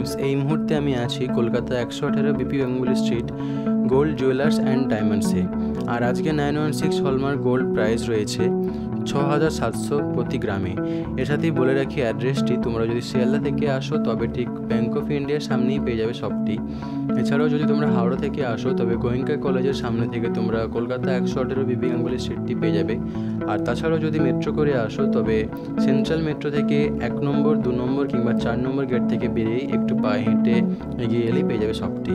Friends, এই মুহূর্তে আমি আছি Kolkata 118 BP Ganguly street gold jewellers and ডায়মন্ডসে। আর আজকে 916 হলমার্ক গোল্ড প্রাইস রয়েছে 6700 প্রতি গ্রামে। এর সাথেই বলে রাখি অ্যাড্রেসটি, তোমরা যদি শিয়ালদা থেকে আসো তবে ঠিক ব্যাঙ্ক অফ ইন্ডিয়ার সামনেই পেয়ে যাবে শপটি। এছাড়াও যদি তোমরা হাওড়া থেকে আসো তবে গোয়েঙ্কা কলেজের সামনে থেকে তোমরা কলকাতা 118 বিপি গাঙ্গুলি স্ট্রিটটি পেয়ে যাবে। আর তাছাড়াও যদি মেট্রো করে আসো তবে সেন্ট্রাল মেট্রো থেকে 1 নম্বর 2 নম্বর কিংবা 4 নম্বর গেট থেকে বেরিয়েই একটু পায়ে হেঁটে এগিয়ে এলেই পেয়ে যাবে শপটি।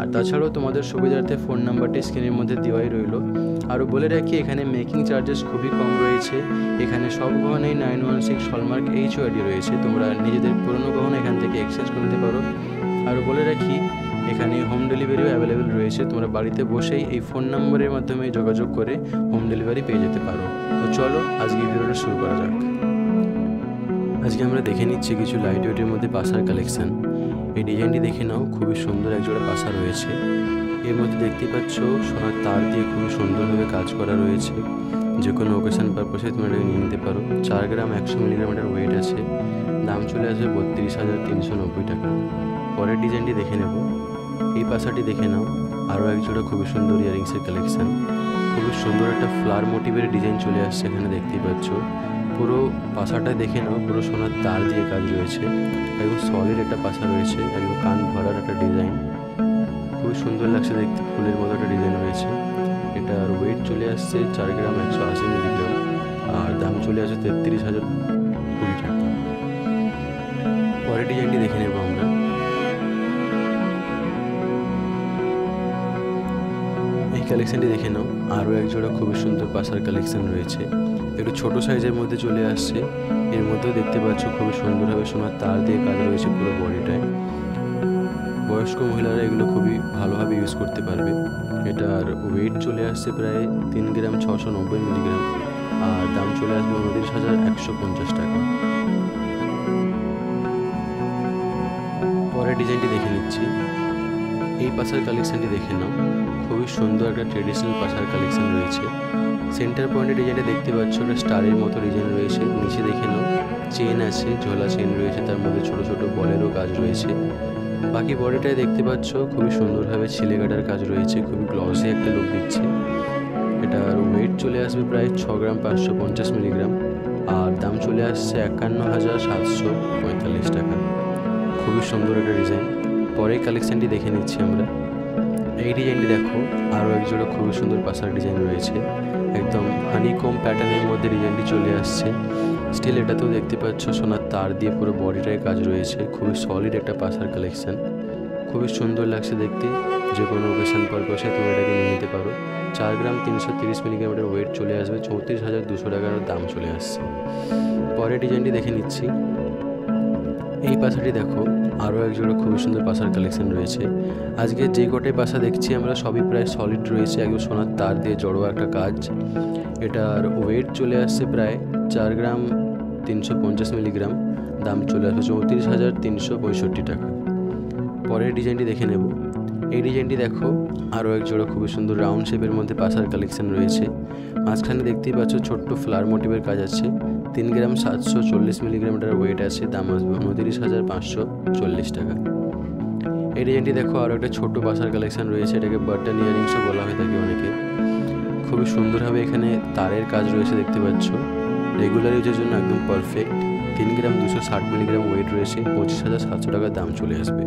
আর তাছাড়াও তোমাদের সুবিধার্থে ফোন নাম্বারটি স্ক্রিনের মধ্যে দেওয়াই রইল। আরও বলে রাখি এখানে মেকিং চার্জেস খুবই কম রয়েছে। এখানে সব গহনাই 916 হলমার্ক HOID রয়েছে, তোমরা নিজেদের পুরনো গহনা এখান থেকে এক্সচেঞ্জ করতে পারো। আরও বলে রাখি এখানে হোম ডেলিভারিও অ্যাভেলেবেল রয়েছে, তোমরা বাড়িতে বসেই এই ফোন নম্বরের মাধ্যমে যোগাযোগ করে হোম ডেলিভারি পেয়ে যেতে পারো। তো চলো আজকে ভিডিওটা শুরু করা যাক। আজকে আমরা দেখে নিচ্ছি কিছু লাইট ওয়েটের মধ্যে পাসার কালেকশন। এই ডিজাইনটি দেখে নাও, খুবই সুন্দর একজোড়া পাসা রয়েছে। এর মধ্যে দেখতে পাচ্ছ সোনার তার দিয়ে খুবই সুন্দরভাবে কাজ করা রয়েছে। যে কোনো ওকেশন পারপাসে তোমরা এটাকে নিয়ে নিতে পারো। 4 গ্রাম 100 মিলিগ্রাম এটার ওয়েট আছে। দাম চলে আসবে 32,390 টাকা। পরের ডিজাইনটি দেখে নেব। এই পাসাটি দেখে নাও, আরও একজোড়া খুবই সুন্দর ইয়ারিংসের কালেকশন। খুবই সুন্দর একটা ফ্লাওয়ার মোটিভের ডিজাইন চলে আসছে এখানে, দেখতেই পাচ্ছ। পুরো পাসাটা দেখে নাও, পুরো সোনার তার দিয়ে কাজ রয়েছে। একদম সলিড একটা পাসা রয়েছে, একদম কান ভরার একটা ডিজাইন। খুবই সুন্দর লাগছে দেখতে, ফুলের মতো একটা ডিজাইন রয়েছে। এটার ওয়েট চলে আসছে 4 গ্রাম 180 মিলিগ্রাম। আর দাম চলে আসছে 33,020 টাকা। পরের ডিজাইনটি দেখে নেব আমরা। এই কালেকশানটি দেখে নাও, আরও এক জোড়া খুবই সুন্দর পাসার কালেকশান রয়েছে। একটু ছোট সাইজের মধ্যে চলে আসছে। এর মধ্যেও দেখতে পাচ্ছ খুবই সুন্দরভাবে সোনার তার দিয়ে কাজ রয়েছে পুরো বডিটায়। বয়স্ক মহিলারা এগুলো খুবই ভালোভাবে ইউজ করতে পারবে। এটার ওয়েট চলে আসছে প্রায় 3 গ্রাম 690 মিলিগ্রাম। আর দাম চলে আসবে 29,150 টাকা। পরের ডিজাইনটি দেখে নিচ্ছি। এই পাসার কালেকশানটি দেখে নাও, খুবই সুন্দর একটা ট্রেডিশনাল পাসার কালেকশান রয়েছে। সেন্টার পয়েন্টের ডিজাইনটা দেখতে পাচ্ছ, একটা স্টারের মতো ডিজাইন রয়েছে। নিচে দেখে নাও চেন আছে, ঝোলা চেন রয়েছে, তার মধ্যে ছোট ছোট বলেরও কাজ রয়েছে। বাকি বডিটায় দেখতে পাচ্ছ খুবই সুন্দরভাবে ছিলে কাটার কাজ রয়েছে, খুবই গ্লসি একটা লুক দিচ্ছে। এটার ওয়েট চলে আসবে প্রায় 6 গ্রাম 550 মিলিগ্রাম। আর দাম চলে আসছে 51,745 টাকা। খুবই সুন্দর একটা ডিজাইন। পরের কালেকশানটি দেখে নিচ্ছি আমরা। এই ডিজাইনটি দেখো, আরও একজোড়া খুবই সুন্দর পাসার ডিজাইন রয়েছে। একদম হানিকম প্যাটার্নের মধ্যে ডিজাইনটি চলে আসছে। স্টিল এটাতেও দেখতে পাচ্ছ সোনার তার দিয়ে পুরো বডিটায় কাজ রয়েছে। খুবই সলিড একটা পাসার কালেকশান, খুবই সুন্দর লাগছে দেখতে। যে কোনো ওকেশন পারপাসে তুমি এটাকে নিয়ে নিতে পারো। 4 গ্রাম 330 মিলিগ্রামের ওয়েট চলে আসবে, 34,200 টাকার দাম চলে আসছে। পরের ডিজাইনটি দেখে নিচ্ছি। এই পাসাটি দেখো, আরও একজোড়া খুবই সুন্দর পাসার কালেকশন রয়েছে। আজকে যে কটাই পাসা দেখছি আমরা সবই প্রায় সলিড রয়েছে, একদম সোনার তার দিয়ে জড়োয়া একটা কাজ। এটার ওয়েট চলে আসছে প্রায় 4 গ্রাম 350 মিলিগ্রাম। দাম চলে আসবে 34,365 টাকা। পরের ডিজাইনটি দেখে নেব। এই ডিজাইনটি দেখো, আরও এক জোড়া খুবই সুন্দর রাউন্ড শেপের মধ্যে পাসার কালেকশন রয়েছে। মাঝখানে দেখতেই পাচ্ছ ছোট্ট ফ্লাওয়ার মোটিভের কাজ আছে। 3 গ্রাম 740 মিলিগ্রাম এটার ওয়েট আছে। দাম আসবে 29,540 টাকা। এই ডিজাইনটি দেখো, আরও একটা ছোট্ট পাসার কালেকশন রয়েছে। এটাকে বাটন ইয়ারিংসও বলা হয়ে থাকে অনেকে। খুবই সুন্দরভাবে এখানে তারের কাজ রয়েছে, দেখতে পাচ্ছ। রেগুলার ইউজের জন্য একদম পারফেক্ট। 3 গ্রাম 260 মিলিগ্রাম ওয়েট রয়েছে। 25,700 টাকার দাম চলে আসবে।